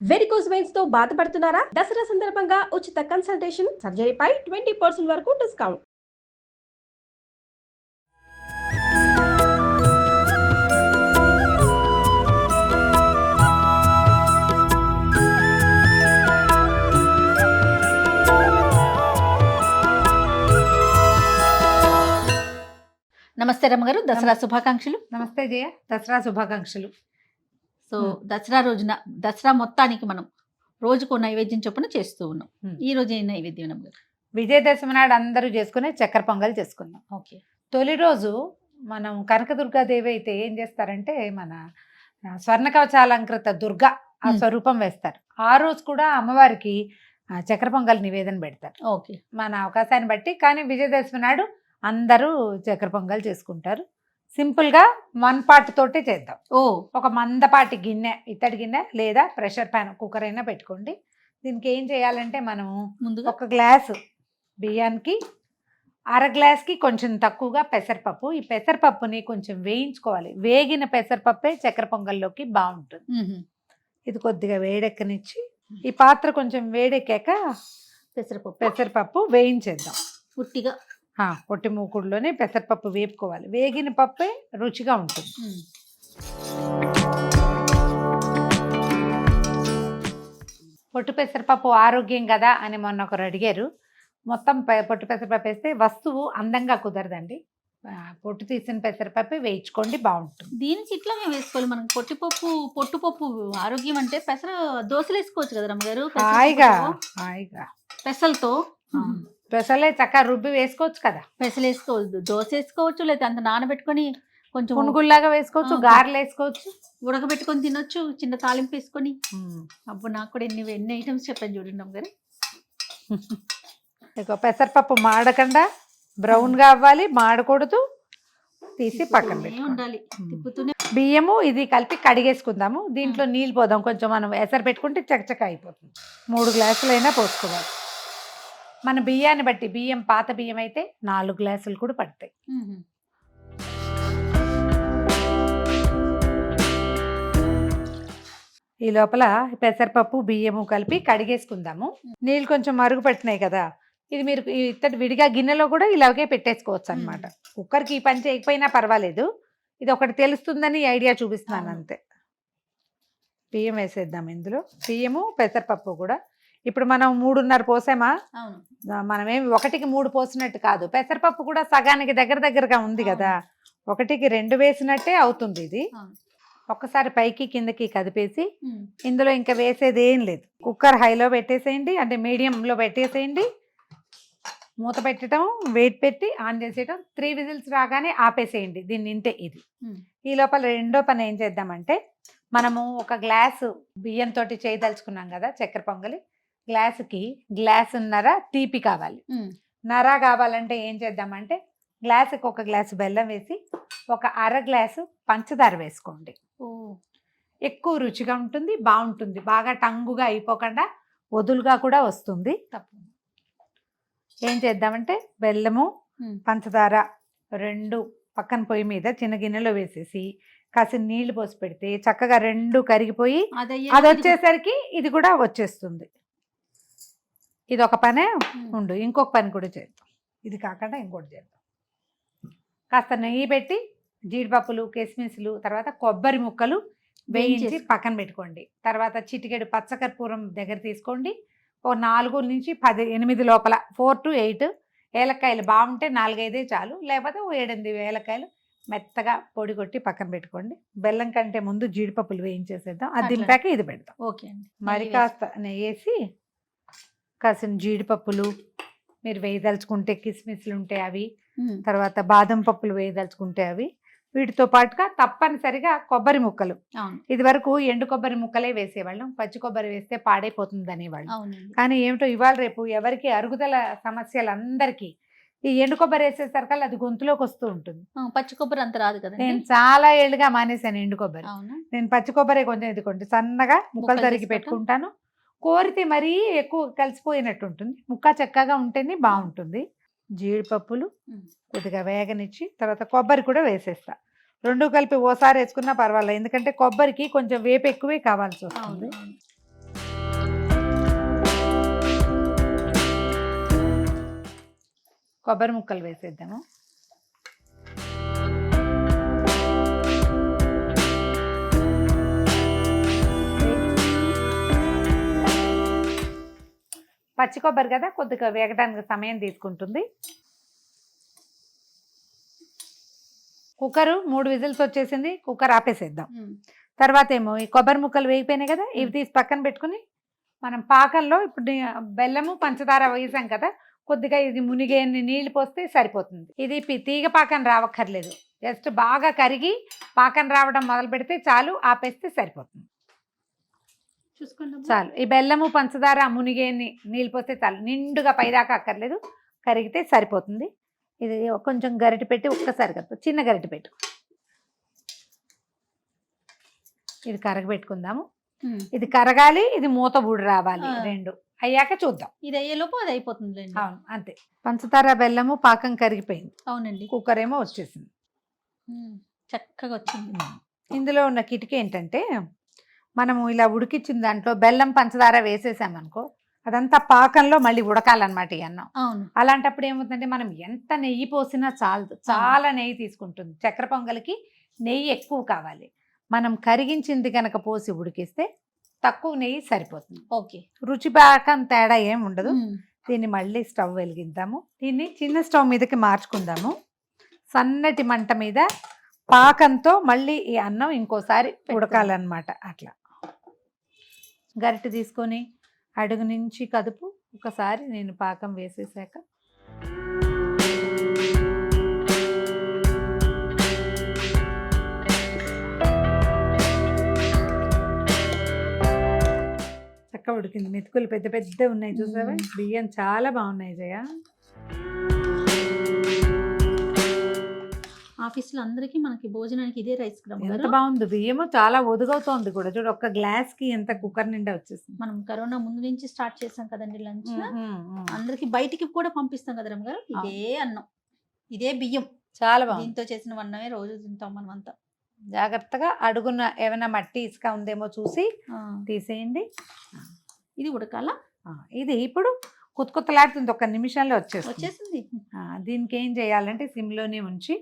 Varicose veins తో బాధపడుతున్నారా? దసరా సందర్భంగా ఉచిత కన్సల్టేషన్, సర్జరీపై 20% వరకు డిస్కౌంట్. నమస్తే రమ్మగారు, దసరా శుభాకాంక్షలు. నమస్తే జయ, దసరా శుభాకాంక్షలు. సో దసరా రోజున దసరా మొత్తానికి మనం రోజుకో నైవేద్యం చొప్పున చేస్తూ ఉన్నాం. ఈ రోజు ఏ నైవేద్యం రమ్మగారు? విజయదశమి నాడు అందరూ చేసుకునే చక్కెర పొంగల్ చేసుకున్నాం. ఓకే. తొలి రోజు మనం కనకదుర్గాదేవి అయితే ఏం చేస్తారంటే మన స్వర్ణ కవచాలంకృత దుర్గా ఆ స్వరూపం వేస్తారు. ఆ రోజు కూడా అమ్మవారికి చక్కెర పొంగల్ నివేదన పెడతారు. ఓకే. మన అవకాశాన్ని బట్టి. కానీ విజయదశమి నాడు అందరూ చక్కెర పొంగల్ చేసుకుంటారు. సింపుల్గా 1 పార్ట్ తోటే చేద్దాం. ఒక మందపాటి గిన్నె, ఇత్తడి గిన్నె లేదా ప్రెషర్ ప్యాన్, కుక్కర్ అయినా పెట్టుకోండి. దీనికి ఏం చేయాలంటే మనం ముందుగా 1 గ్లాసు బియ్యానికి 1/2 గ్లాస్కి కొంచెం తక్కువగా పెసరపప్పు. ఈ పెసరపప్పుని కొంచెం వేయించుకోవాలి. వేగిన పెసరపప్పే చక్కెర పొంగల్లోకి బాగుంటుంది. ఇది కొద్దిగా వేడెక్కనిచ్చి ఈ పాత్ర కొంచెం వేడెక్కాక పెసరపప్పు వేయించేద్దాం. పుట్టిగా పొట్టి మూకుడులోనే పెసరపప్పు వేపుకోవాలి. వేగిన పప్పే రుచిగా ఉంటుంది. పొట్టు పెసరపప్పు ఆరోగ్యం కదా అని మొన్న ఒకరు అడిగారు. మొత్తం పొట్టు పెసరపప్పు వేస్తే వస్తువు అందంగా కుదరదండి. పొట్టు తీసిన పెసరపప్పు వేయించుకోండి, బాగుంటుంది. దీనికి ఇట్లాగే వేసుకోవాలి. మనం పొట్టుపప్పు ఆరోగ్యం అంటే పెసర దోశలు వేసుకోవచ్చు కదా రమ్మగారు? హాయిగా పెసలతో పెసలే చక్కగా రుబ్బి వేసుకోవచ్చు కదా. పెసలు వేసుకోవచ్చు, దోశ వేసుకోవచ్చు, లేదా అంత నానబెట్టుకొని కొంచెం పునుగుల్లాగా వేసుకోవచ్చు, గారెలు వేసుకోవచ్చు, ఉడకబెట్టుకొని తినొచ్చు, చిన్న తాలింపు వేసుకొని. అప్పుడు నాకు కూడా ఎన్ని ఐటమ్స్ చెప్పాను చూడండి అమ్మగారు. ఇక పెసరపప్పు మాడకుండా బ్రౌన్గా అవ్వాలి, మాడకూడదు. తీసి పక్కన ఉండాలి, తిప్పుతూనే. బియ్యము ఇది కలిపి కడిగేసుకుందాము. దీంట్లో నీళ్ళు పోదాం. కొంచెం మనం ఎసరు పెట్టుకుంటే చకచక అయిపోతుంది. 3 గ్లాసులైనా పోసుకోవాలి. మన బియ్యాన్ని బట్టి. బియ్యం పాత బియ్యం అయితే 4 గ్లాసులు కూడా పడతాయి. ఈ లోపల పెసరపప్పు బియ్యము కలిపి కడిగేసుకుందాము. నీళ్ళు కొంచెం మరుగు పట్టినాయి కదా. ఇది మీరు ఇత్తడి విడిగా గిన్నెలో కూడా ఇలాగే పెట్టేసుకోవచ్చు అనమాట. కుక్కర్కి ఈ పని చేయకపోయినా పర్వాలేదు. ఇది ఒకటి తెలుస్తుందని ఐడియా చూపిస్తున్నాను అంతే. బియ్యం వేసేద్దాం ఇందులో. బియ్యము పెసరపప్పు కూడా. ఇప్పుడు మనం 3:30 పోసామా? మనమేమి 1కి 3 పోసినట్టు కాదు. పెసరపప్పు కూడా సగానికి దగ్గరగా ఉంది కదా. 1కి 2 వేసినట్టే అవుతుంది ఇది. ఒక్కసారి పైకి కిందకి కదిపేసి ఇందులో ఇంకా వేసేది ఏం లేదు. కుక్కర్ హైలో పెట్టేసేయండి, అంటే మీడియంలో పెట్టేసేయండి. మూత పెట్టడం, వెయిట్ పెట్టి ఆన్ చేసేయడం. 3 విజిల్స్ రాగానే ఆపేసేయండి దీన్ని. ఇంతే ఇది. ఈ లోపల రెండో పని ఏం చేద్దామంటే, మనము 1 గ్లాసు బియ్యంతో చేయదలుచుకున్నాం కదా చక్కెర పొంగలి. గ్లాసుకి గ్లాసున్నర తీపి కావాలి. నర కావాలంటే ఏం చేద్దామంటే, గ్లాసుకి 1 గ్లాసు బెల్లం వేసి 1/2 గ్లాసు పంచదార వేసుకోండి. ఎక్కువ రుచిగా ఉంటుంది, బాగుంటుంది. బాగా టంగుగా అయిపోకుండా వదులుగా కూడా వస్తుంది. ఏం చేద్దామంటే బెల్లము పంచదార 2 పక్కన పొయ్యి మీద చిన్న గిన్నెలో వేసేసి కాసిన నీళ్లు పోసి పెడితే చక్కగా 2 కరిగిపోయి అది వచ్చేసరికి ఇది కూడా వచ్చేస్తుంది. ఇది ఒక పనే ఉండు. ఇంకొక పని కూడా చేద్దాం. ఇది కాకుండా ఇంకోటి చేద్దాం. కాస్త నెయ్యి పెట్టి జీడిపప్పులు, కిస్మిస్లు, తర్వాత కొబ్బరి ముక్కలు వేయించి పక్కన పెట్టుకోండి. తర్వాత చిటికెడు పచ్చకర్పూరం దగ్గర తీసుకోండి. ఓ 4 నుంచి 8 లోపల 4 to 8 ఏలక్కాయలు. బాగుంటే 4-5 చాలు, లేకపోతే 7-8 ఏలక్కాయలు మెత్తగా పొడి కొట్టి పక్కన పెట్టుకోండి. బెల్లం కంటే ముందు జీడిపప్పులు వేయించేసేద్దాం. అది దింపాక ఇది పెడతాం. ఓకే అండి. మరి కాస్త నెయ్యేసి కాసిన జీడిపప్పులు మీరు వేయదలుచుకుంటే, కిస్మిస్లు ఉంటే అవి, తర్వాత బాదం పప్పులు వేయదలుచుకుంటే అవి, వీటితో పాటుగా తప్పనిసరిగా కొబ్బరి ముక్కలు. ఇది వరకు ఎండు కొబ్బరి ముక్కలే వేసేవాళ్ళం. పచ్చి కొబ్బరి వేస్తే పాడైపోతుంది అనేవాళ్ళు. కానీ ఏమిటో ఇవాళ రేపు ఎవరికి అరుగుదల సమస్యలు అందరికీ ఈ ఎండు కొబ్బరి వేసేసరికల్లా అది గొంతులోకి వస్తూ ఉంటుంది. పచ్చి కొబ్బరి అంత రాదు కదా. నేను చాలా ఏళ్ళుగా మానేశాను ఎండు కొబ్బరి. నేను పచ్చి కొబ్బరి కొంచెం ఇదికోండి సన్నగా ముక్కలు తరిగి పెట్టుకుంటాను. కోరితే మరీ ఎక్కువ కలిసిపోయినట్టు ఉంటుంది. ముక్క చక్కగా ఉంటేనే బాగుంటుంది. జీడిపప్పులు కొద్దిగా వేగనిచ్చి తర్వాత కొబ్బరి కూడా వేసేస్తా. 2 కలిపి ఓసారి వేసుకున్నా పర్వాలేదు. ఎందుకంటే కొబ్బరికి కొంచెం వేపు ఎక్కువే కావాల్సి వస్తుంది. కొబ్బరి ముక్కలు వేసేద్దాము. పచ్చి కొబ్బరి కదా, కొద్దిగా వేగడానికి సమయం తీసుకుంటుంది. కుక్కరు 3 విజిల్స్ వచ్చేసింది. కుక్కర్ ఆపేసేద్దాం. తర్వాత ఏమో ఈ కొబ్బరి ముక్కలు వేగిపోయినాయి కదా, ఇవి తీసి పక్కన పెట్టుకుని మనం పాకంలో ఇప్పుడు బెల్లము పంచదార వేసాం కదా, కొద్దిగా ఇది మునిగే నీళ్లు పోస్తే సరిపోతుంది. ఇది తీగ పాకం రావక్కర్లేదు, జస్ట్ బాగా కరిగి పాకం రావడం మొదలు పెడితే చాలు, ఆపేస్తే సరిపోతుంది. చూసుకోండి. చాలు, ఈ బెల్లము పంచదార మునిగే నీళ్ళు పోస్తే చాలు, నిండుగా పైదాకా అక్కర్లేదు, కరిగితే సరిపోతుంది. ఇది కొంచెం గరిటె పెట్టి ఒక్కసారి కదా, చిన్న గరిటె పెట్టు, ఇది కరగబెట్టుకుందాము. ఇది కరగాలి, ఇది మూత బూడి రావాలి, రెండు అయ్యాక చూద్దాం. ఇది అయ్యేలోపు అది అయిపోతుంది. అవును, అంతే. పంచదార బెల్లము పాకం కరిగిపోయింది. అవునండి. కుక్కర్ ఏమో వచ్చేసింది, చక్కగా వచ్చింది. ఇందులో ఉన్న కిటికీ ఏంటంటే, మనము ఇలా ఉడికిచ్చిన దాంట్లో బెల్లం పంచదార వేసేసామనుకో, అదంతా పాకంలో మళ్ళీ ఉడకాలన్నమాట ఈ అన్నం. అవును. అలాంటప్పుడు ఏమవుతుందంటే మనం ఎంత నెయ్యి పోసినా చాలదు, చాలా నెయ్యి తీసుకుంటుంది. చక్కెర పొంగలికి నెయ్యి ఎక్కువ కావాలి. మనం కరిగించింది కనుక పోసి ఉడికిస్తే తక్కువ నెయ్యి సరిపోతుంది. ఓకే. రుచి పాకం తేడా ఏం ఉండదు. దీన్ని మళ్ళీ స్టవ్ వెలిగిద్దాము. దీన్ని చిన్న స్టవ్ మీదకి మార్చుకుందాము. సన్నటి మంట మీద పాకంతో మళ్ళీ ఈ అన్నం ఇంకోసారి ఉడకాలన్నమాట. అట్లా గరిటె తీసుకొని అడుగు నుంచి కదుపు. ఒకసారి నేను పాకం వేసేసాక చక్కగా ఉడికింది. మెతుకులు పెద్ద పెద్ద ఉన్నాయి చూసావా, బియ్యం చాలా బాగున్నాయి జయ. ఆఫీసులో అందరికి మనకి భోజనానికి ఇదే రైస్. ఎంత బాగుంది, బియ్యము చాలా ఒదుగవుతోంది కూడా. చూడు, ఒక్క గ్లాస్ కి ఎంత కుక్కర్ నిండా వచ్చేసింది. మనం కరోనా ముందు నుంచి స్టార్ట్ చేసాం కదండి లంచ్. అందరికి బయటికి కూడా పంపిస్తాం కదా రమ్మగారు. ఇదే అన్నం, ఇదే బియ్యం, చాలా బాగుంది. దీంతో చేసిన అన్నమే రోజు తింటాం మనం అంతా. జాగ్రత్తగా అడుగున ఏమైనా మట్టి ఇసుక ఉందేమో చూసి తీసేయండి. ఇది ఉడకాల. ఇది ఇప్పుడు కుత్తులాడుతుంది, 1 నిమిషంలో వచ్చేసింది. దీనికి ఏం చేయాలంటే సిమ్లోనే ఉంచి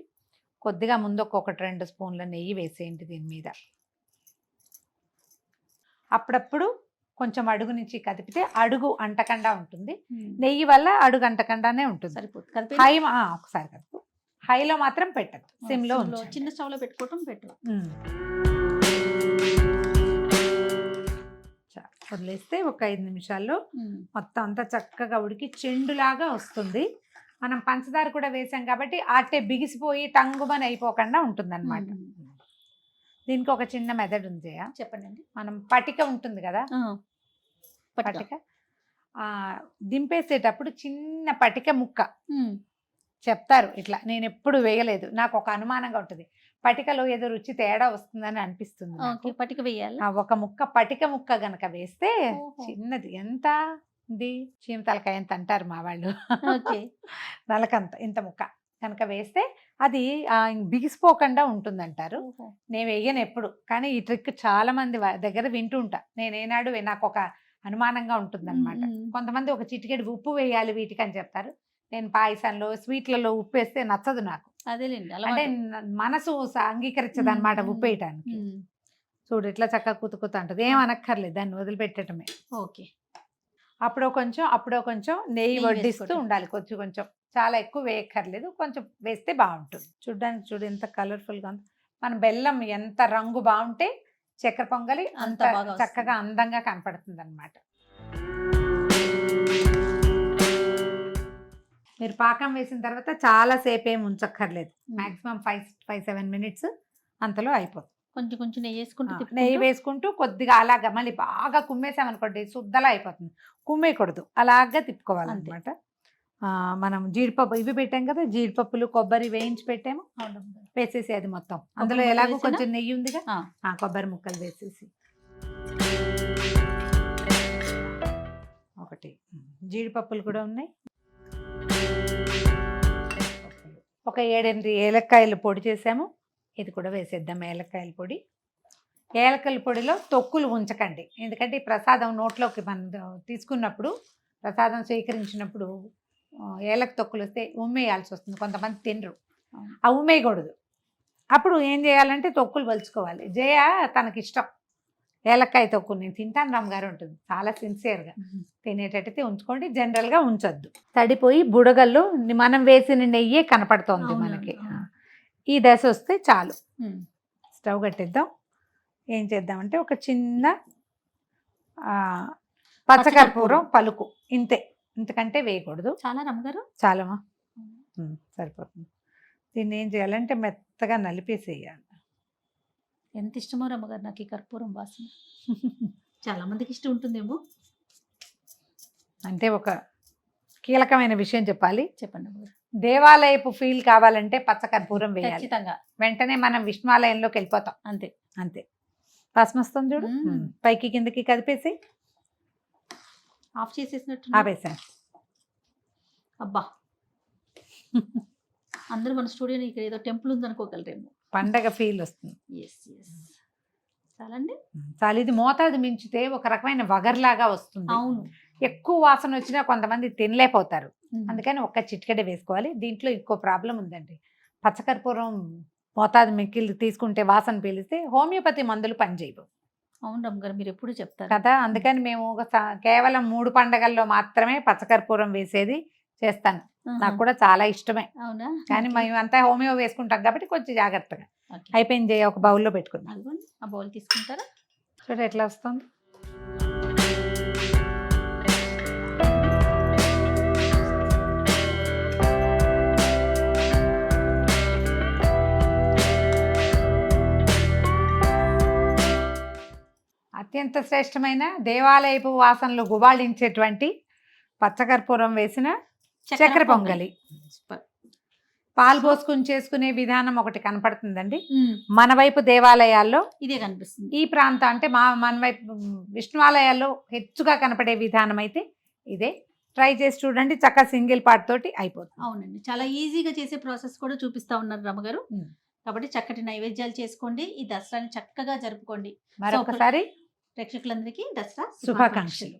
కొద్దిగా ముందు 1-2 స్పూన్ల నెయ్యి వేసేయండి దీని మీద. అప్పుడప్పుడు కొంచెం అడుగు నుంచి కదిపితే అడుగు అంటకుండా ఉంటుంది. నెయ్యి వల్ల అడుగు అంటకుండానే ఉంటుంది. సరిపోతుంది. హై ఒకసారి కదుపు, హైలో మాత్రం పెట్టద్దు, సిమ్లో చిన్న స్టవ్ లో పెట్టుకోవటం బెటర్. వదిలేస్తే ఒక 5 నిమిషాల్లో మొత్తం అంతా చక్కగా ఉడికి చెండులాగా వస్తుంది. మనం పంచదార కూడా వేసాం కాబట్టి అట్టే బిగిసిపోయి టంగుమని అయిపోకుండా ఉంటుంది అనమాట. దీనికి ఒక చిన్న మెథడ్ ఉంది. చెప్పండి. మనం పటిక ఉంటుంది కదా, పటిక దింపేసేటప్పుడు చిన్న పటిక ముక్క చెప్తారు ఇట్లా. నేను ఎప్పుడు వేయలేదు, నాకు ఒక అనుమానంగా ఉంటుంది. పటికలో ఏదో రుచి తేడా వస్తుందని అనిపిస్తుంది. పటిక వేయాలి. ఒక ముక్క పటిక ముక్క గనక వేస్తే చిన్నది, ఎంత ఇది చీమ తలకాయ ఎంత అంటారు మా వాళ్ళు, నలకంత ఇంత ముక్క కనుక వేస్తే అది బిగిసిపోకుండా ఉంటుందంటారు. నేను వేయను ఎప్పుడు, కానీ ఈ ట్రిక్ చాలా మంది దగ్గర వింటూ ఉంటా. నేనేనాడు నాకు ఒక అనుమానంగా ఉంటుంది అనమాట. కొంతమంది ఒక చిటికెడు ఉప్పు వేయాలి వీటికి అని చెప్తారు. నేను పాయసంలో స్వీట్లలో ఉప్పు వేస్తే నచ్చదు నాకు. అదేలేండి, అంటే మనసు అంగీకరించదు అనమాట ఉప్పు వేయటానికి. చూడు ఇట్లా చక్కగా కుతుకుత అంటది, ఏం అనక్కర్లేదు, దాన్ని వదిలిపెట్టడమే. ఓకే. అప్పుడో కొంచెం నెయ్యి వడ్డిస్తూ ఉండాలి. కొంచెం చాలా ఎక్కువ వేయక్కర్లేదు, కొంచెం వేస్తే బాగుంటుంది. చూడ్డానికి చూడు ఎంత కలర్ఫుల్ గా ఉంది. మన బెల్లం ఎంత రంగు బాగుంటే చక్కెర పొంగలి అంత చక్కగా అందంగా కనపడుతుంది అనమాట. మీరు పాకం వేసిన తర్వాత చాలా సేపు ఏమి ఉంచక్కర్లేదు, మాక్సిమం 5-7 మినిట్స్ అంతలో అయిపోతుంది. కొంచెం నెయ్యి వేసుకుంటూ కొద్దిగా అలాగా మళ్ళీ బాగా కుమ్మేసామనుకోండి శుద్ధలా అయిపోతుంది. కుమ్మేయకూడదు, అలాగా తిప్పుకోవాలన్నమాట. మనం జీడిపప్పు ఇవి పెట్టాం కదా, జీడిపప్పులు కొబ్బరి వేయించి పెట్టాము, వేసేసి అది మొత్తం అందులో ఎలాగో కొంచెం నెయ్యి ఉందిగా, కొబ్బరి ముక్కలు వేసేసి ఒకటి జీడిపప్పులు కూడా ఉన్నాయి. ఒక 7-8 ఏలక్కాయలు పొడి చేసాము, ఇది కూడా వేసేద్దాం. ఏలక్కాయల పొడి. ఏలక్కాయల పొడిలో తొక్కులు ఉంచకండి, ఎందుకంటే ఈ ప్రసాదం నోట్లోకి మనం తీసుకున్నప్పుడు, ప్రసాదం స్వీకరించినప్పుడు ఏలక తొక్కులు వస్తే ఉమ్మేయాల్సి వస్తుంది, కొంతమంది తినరు, అవును. ఆ ఉమ్మేయకూడదు. అప్పుడు ఏం చేయాలంటే తొక్కులు పలుచుకోవాలి. జయ తనకి ఇష్టం ఏలక్కాయ తొక్కు, నేను తింటాను రమ్మగారు ఉంటుంది, చాలా సిన్సియర్గా తినేటట్టయితే ఉంచుకోండి, జనరల్గా ఉంచొద్దు. తడిపోయి బుడగల్లో మనం వేసిన నెయ్యే కనపడుతోంది అవును, మనకి. అవును. ఈ దశ వస్తే చాలు. ఉమ్. స్టవ్ కట్టిద్దాం. ఏం చేద్దామంటే ఒక చిన్న పచ్చకర్పూరం పలుకు, ఇంతే, ఇంతకంటే వేయకూడదు. చాలా రమ్మగారు. చాలమా, సరిపోతుంది. దీన్ని ఏం చేయాలంటే మెత్తగా నలిపేసేయాలి. ఎంత ఇష్టమో రమ్మగారు నాకు ఈ కర్పూరం వాసన. చాలా మందికి ఇష్టం ఉంటుందేమో. అంటే ఒక కీలకమైన విషయం చెప్పాలి. చెప్పండి అమ్మగారు. దేవాలయపు ఫీల్ కావాలంటే పచ్చకర్పూరం వేయాలి. ఖచ్చితంగా. వెంటనే మనం విష్ణువాలయంలోకి వెళ్ళిపోతాం. అంతే. అంతే. వాసన వస్తుంది చూడు. పైకి కిందకి కదిపేసి ఆఫ్ చేసేసినట్టు. ఆపేసాను. అబ్బా, అందరూ మన స్టూడియోని ఇక్కడ ఏదో టెంపుల్ ఉందనుకోగలరేమో. పండగ ఫీల్ వస్తుంది. Yes yes. చాలండి. చాలా. ఇది మోతాదు మించితే ఒక రకమైన వగర్లాగా వస్తుంది. అవును. ఎక్కువ వాసన వచ్చినా కొంతమంది తినలేకపోతారు. అందుకని ఒక్క చిటికెడ వేసుకోవాలి. దీంట్లో ఇంకో ప్రాబ్లం ఉందండి. పచ్చకర్పూరం మోతాదు మిక్కిలు తీసుకుంటే వాసన పీలిస్తే హోమియోపతి మందులు పనిచేయవు. అవును రమ్మగారు, మీరు ఎప్పుడు చెప్తారు కదా. అందుకని మేము కేవలం 3 పండగల్లో మాత్రమే పచ్చకర్పూరం వేసేది చేస్తాను. నాకు కూడా చాలా ఇష్టమే. అవునా. కానీ మేమంతా హోమియో వేసుకుంటాం కాబట్టి కొంచెం జాగ్రత్తగా. ఓకే. అయిపోయింది. ఒక బౌల్లో పెట్టుకుందాం. అదిగోండి, ఆ బౌల్ తీసుకుంటారా. చూడ ఎట్లా వస్తుంది. అత్యంత శ్రేష్టమైన దేవాలయపు వాసనలు గుబాళించేటువంటి పచ్చకర్పూరం వేసిన చక్కెర పొంగలి. సూపర్. పాలు పోసుకుని చేసుకునే విధానం ఒకటి కనపడుతుందండి ఉమ్. మన వైపు దేవాలయాల్లో. ఇదే కనిపిస్తుంది. ఈ ప్రాంతం అంటే మన వైపు విష్ణువాలయాల్లో హెచ్చుగా కనపడే విధానం అయితే ఇదే. ట్రై చేసి చూడండి, చక్కగా సింగిల్ పార్ట్ తోటి అయిపోతుంది. అవునండి, చాలా ఈజీగా చేసే ప్రాసెస్ కూడా చూపిస్తా ఉన్నారు రమ్మగారు. కాబట్టి చక్కటి నైవేద్యాలు చేసుకోండి, ఈ దసరాని చక్కగా జరుపుకోండి. మరొకసారి ప్రేక్షకులందరికీ దసరా శుభాకాంక్షలు.